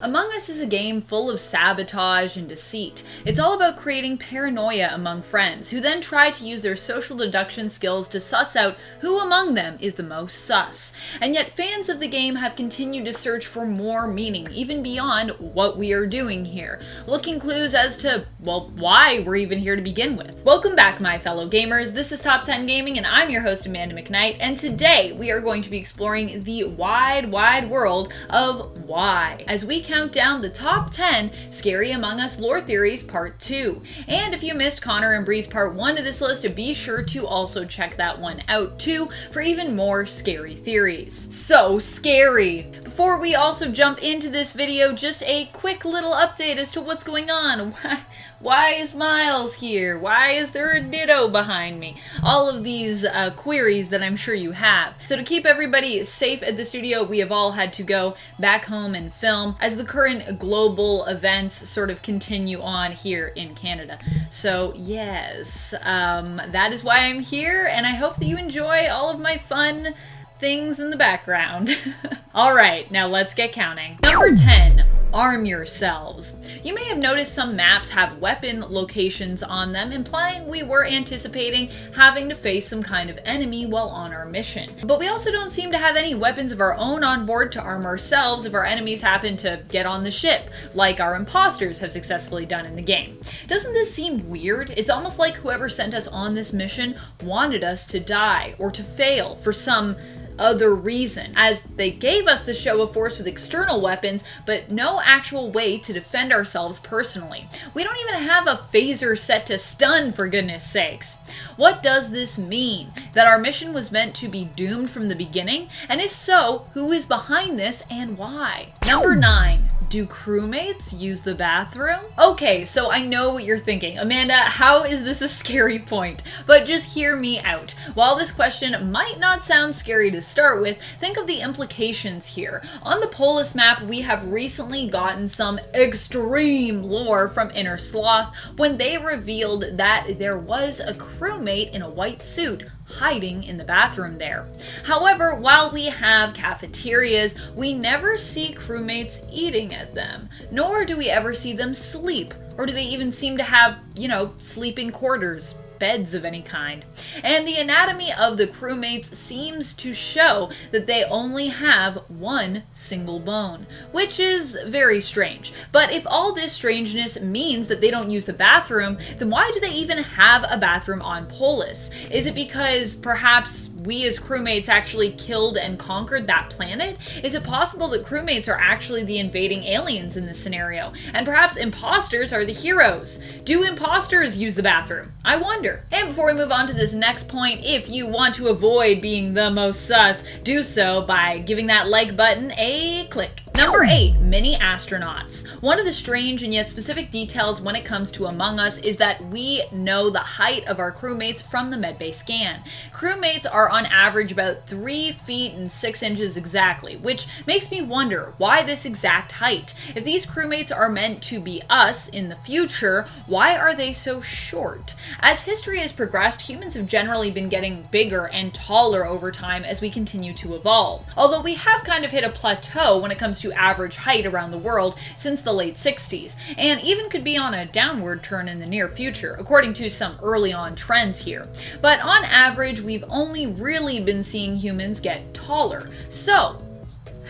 Among Us is a game full of sabotage and deceit. It's all about creating paranoia among friends, who then try to use their social deduction skills to suss out who among them is the most sus. And yet fans of the game have continued to search for more meaning, even beyond what we are doing here, looking clues as to, well, why we're even here to begin with. Welcome back, my fellow gamers. This is Top 10 Gaming, and I'm your host, Amanda McKnight, and today we are going to be exploring the wide world of why, as we count down the top 10 Scary Among Us lore theories part 2. And if you missed Connor and Bree's part 1 of this list, be sure to also check that one out too for even more scary theories. So scary! Before we also jump into this video, just a quick little update as to what's going on. Why is Miles here? Why is there a ditto behind me? All of these queries that I'm sure you have. So to keep everybody safe at the studio, we have all had to go back home and film as the current global events sort of continue on here in Canada. So yes, that is why I'm here, and I hope that you enjoy all of my fun things in the background. Alright, now let's get counting. Number 10. Arm yourselves. You may have noticed some maps have weapon locations on them, implying we were anticipating having to face some kind of enemy while on our mission. But we also don't seem to have any weapons of our own on board to arm ourselves if our enemies happen to get on the ship, like our imposters have successfully done in the game. Doesn't this seem weird? It's almost like whoever sent us on this mission wanted us to die or to fail for some other reason, as they gave us the show of force with external weapons, but no actual way to defend ourselves personally. We don't even have a phaser set to stun, for goodness sakes. What does this mean? That our mission was meant to be doomed from the beginning? And if so, who is behind this and why? Number 9. Do crewmates use the bathroom? Okay, so I know what you're thinking. Amanda, how is this a scary point? But just hear me out. While this question might not sound scary to start with, think of the implications here. On the Polis map, we have recently gotten some extreme lore from Inner Sloth when they revealed that there was a crewmate in a white suit hiding in the bathroom there. However, while we have cafeterias, we never see crewmates eating at them, nor do we ever see them sleep, or do they even seem to have, sleeping quarters, beds of any kind. And the anatomy of the crewmates seems to show that they only have one single bone, which is very strange. But if all this strangeness means that they don't use the bathroom, then why do they even have a bathroom on Polis? Is it because perhaps we as crewmates actually killed and conquered that planet? Is it possible that crewmates are actually the invading aliens in this scenario? And perhaps imposters are the heroes? Do imposters use the bathroom? I wonder. And before we move on to this next point, if you want to avoid being the most sus, do so by giving that like button a click. Number 8, mini astronauts. One of the strange and yet specific details when it comes to Among Us is that we know the height of our crewmates from the medbay scan. Crewmates are on average about 3 feet and 6 inches exactly, which makes me wonder why this exact height. If these crewmates are meant to be us in the future, why are they so short? As history has progressed, humans have generally been getting bigger and taller over time as we continue to evolve. Although we have kind of hit a plateau when it comes to average height around the world since the late 60s, and even could be on a downward turn in the near future, according to some early on trends here. But on average, we've only really been seeing humans get taller. So,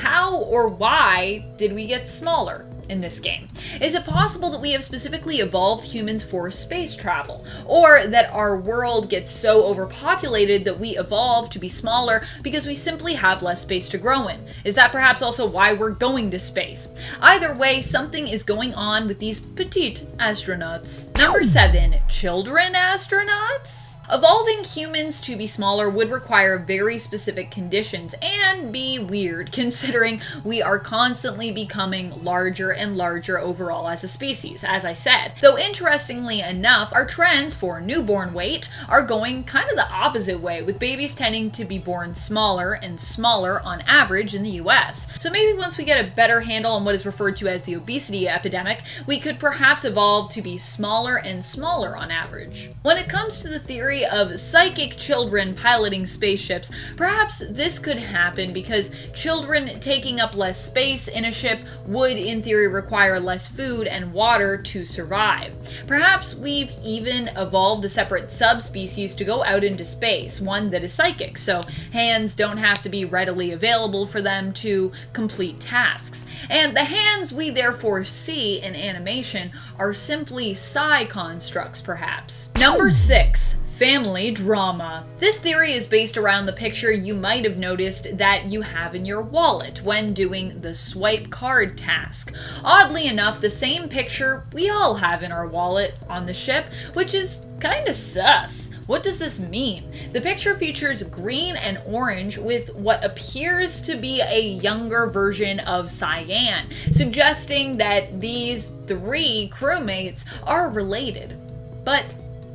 how or why did we get smaller in this game? Is it possible that we have specifically evolved humans for space travel? Or that our world gets so overpopulated that we evolve to be smaller because we simply have less space to grow in? Is that perhaps also why we're going to space? Either way, something is going on with these petite astronauts. Number 7, children astronauts? Evolving humans to be smaller would require very specific conditions and be weird, considering we are constantly becoming larger and larger overall as a species, as I said. Though interestingly enough, our trends for newborn weight are going kind of the opposite way, with babies tending to be born smaller and smaller on average in the US. So maybe once we get a better handle on what is referred to as the obesity epidemic, we could perhaps evolve to be smaller and smaller on average. When it comes to the theory of psychic children piloting spaceships, perhaps this could happen because children taking up less space in a ship would in theory require less food and water to survive. Perhaps we've even evolved a separate subspecies to go out into space, one that is psychic, so hands don't have to be readily available for them to complete tasks. And the hands we therefore see in animation are simply psi constructs, perhaps. Number 6. Family drama. This theory is based around the picture you might have noticed that you have in your wallet when doing the swipe card task. Oddly enough, the same picture we all have in our wallet on the ship, which is kinda sus. What does this mean? The picture features green and orange with what appears to be a younger version of cyan, suggesting that these 3 crewmates are related. But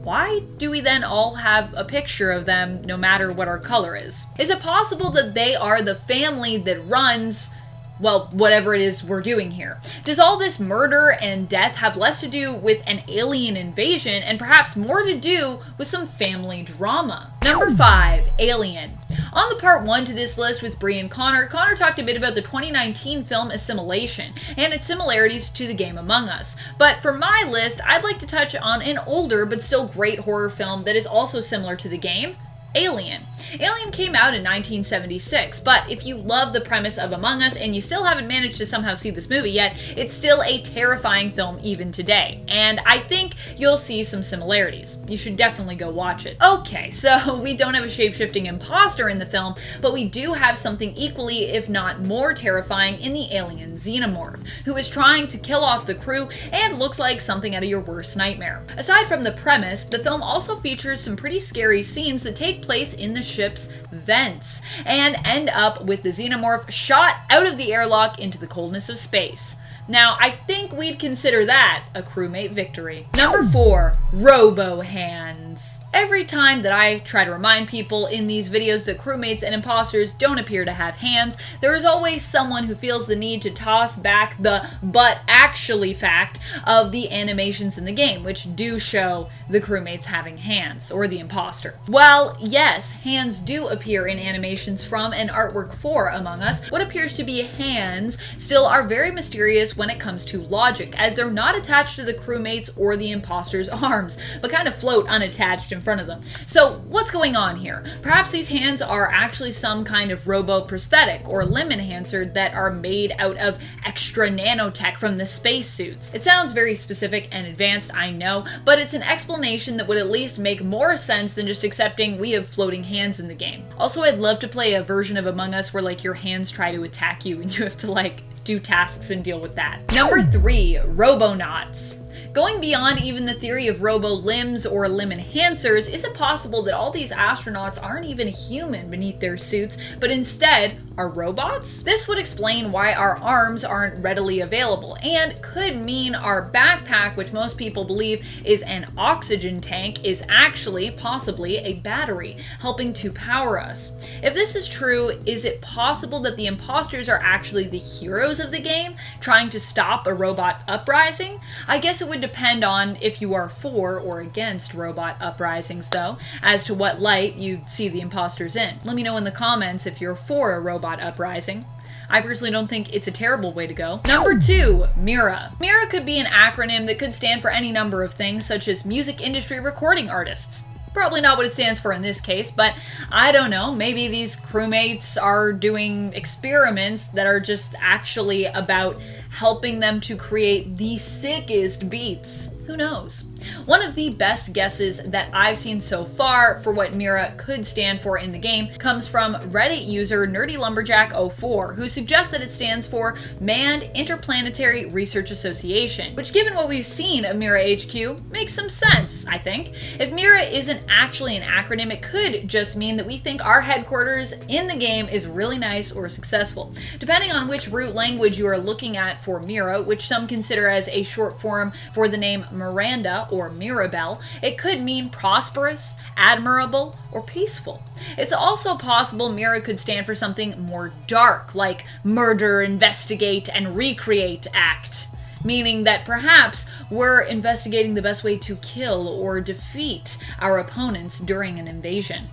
why do we then all have a picture of them no matter what our color is? Is it possible that they are the family that runs, well, whatever it is we're doing here? Does all this murder and death have less to do with an alien invasion and perhaps more to do with some family drama? Number 5, Alien. On the part 1 to this list with Bree and Connor talked a bit about the 2019 film Assimilation and its similarities to the game Among Us. But for my list, I'd like to touch on an older but still great horror film that is also similar to the game, Alien. Alien came out in 1976, but if you love the premise of Among Us and you still haven't managed to somehow see this movie yet, it's still a terrifying film even today, and I think you'll see some similarities. You should definitely go watch it. Okay, so we don't have a shape-shifting imposter in the film, but we do have something equally, if not more terrifying in the alien xenomorph, who is trying to kill off the crew and looks like something out of your worst nightmare. Aside from the premise, the film also features some pretty scary scenes that take place in the ship's vents and end up with the xenomorph shot out of the airlock into the coldness of space. Now, I think we'd consider that a crewmate victory. Number 4, Robo Hands. Every time that I try to remind people in these videos that crewmates and imposters don't appear to have hands, there is always someone who feels the need to toss back the but actually fact of the animations in the game, which do show the crewmates having hands, or the imposter. Well, yes, hands do appear in animations from and artwork for Among Us. What appears to be hands still are very mysterious when it comes to logic, as they're not attached to the crewmates or the imposter's arms, but kind of float unattached in front of them. So what's going on here? Perhaps these hands are actually some kind of robo prosthetic or limb enhancer that are made out of extra nanotech from the spacesuits. It sounds very specific and advanced, I know, but it's an explanation that would at least make more sense than just accepting we have floating hands in the game. Also, I'd love to play a version of Among Us where like your hands try to attack you and you have to like do tasks and deal with that. Number 3, Robonauts. Going beyond even the theory of robo-limbs or limb enhancers, is it possible that all these astronauts aren't even human beneath their suits, but instead are robots? This would explain why our arms aren't readily available, and could mean our backpack, which most people believe is an oxygen tank, is actually possibly a battery, helping to power us. If this is true, is it possible that the imposters are actually the heroes of the game, trying to stop a robot uprising? I guess it would depend on if you are for or against robot uprisings, though, as to what light you'd see the imposters in. Let me know in the comments if you're for a robot uprising. I personally don't think it's a terrible way to go. Number 2, MIRA. MIRA could be an acronym that could stand for any number of things, such as music industry recording artists. Probably not what it stands for in this case, but I don't know, maybe these crewmates are doing experiments that are just actually about helping them to create the sickest beats. Who knows? One of the best guesses that I've seen so far for what Mira could stand for in the game comes from Reddit user NerdyLumberjack04, who suggests that it stands for Manned Interplanetary Research Association, which, given what we've seen of Mira HQ, makes some sense, I think. If Mira isn't actually an acronym, it could just mean that we think our headquarters in the game is really nice or successful. Depending on which root language you are looking at for Mira, which some consider as a short form for the name Miranda or Mirabelle, it could mean prosperous, admirable, or peaceful. It's also possible Mira could stand for something more dark, like murder, investigate, and recreate act, meaning that perhaps we're investigating the best way to kill or defeat our opponents during an invasion.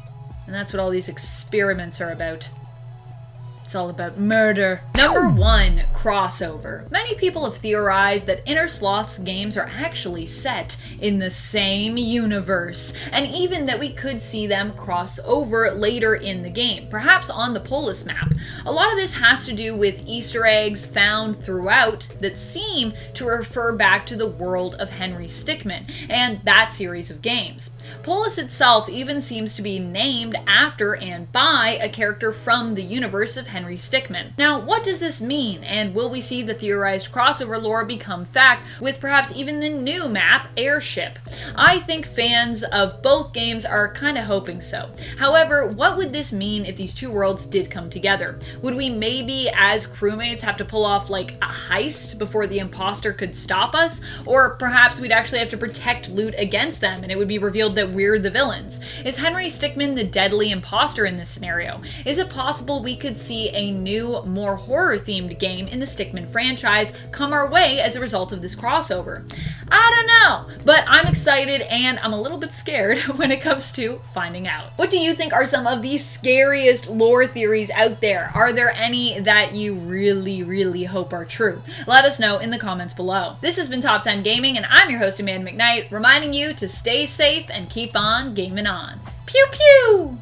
And that's what all these experiments are about. It's all about murder. Number 1, crossover. Many people have theorized that Inner Sloth's games are actually set in the same universe, and even that we could see them cross over later in the game, perhaps on the Polis map. A lot of this has to do with Easter eggs found throughout that seem to refer back to the world of Henry Stickmin and that series of games. Polis itself even seems to be named after and by a character from the universe of Henry Stickmin. Now, what does this mean, and will we see the theorized crossover lore become fact with perhaps even the new map, Airship? I think fans of both games are kind of hoping so. However, what would this mean if these two worlds did come together? Would we maybe, as crewmates, have to pull off like a heist before the imposter could stop us? Or perhaps we'd actually have to protect loot against them and it would be revealed that we're the villains. Is Henry Stickmin the deadly imposter in this scenario? Is it possible we could see a new, more horror-themed game in the Stickmin franchise come our way as a result of this crossover? I don't know, but I'm excited and I'm a little bit scared when it comes to finding out. What do you think are some of the scariest lore theories out there? Are there any that you really hope are true? Let us know in the comments below. This has been Top 10 Gaming, and I'm your host, Amanda McKnight, reminding you to stay safe and keep on gaming on. Pew pew!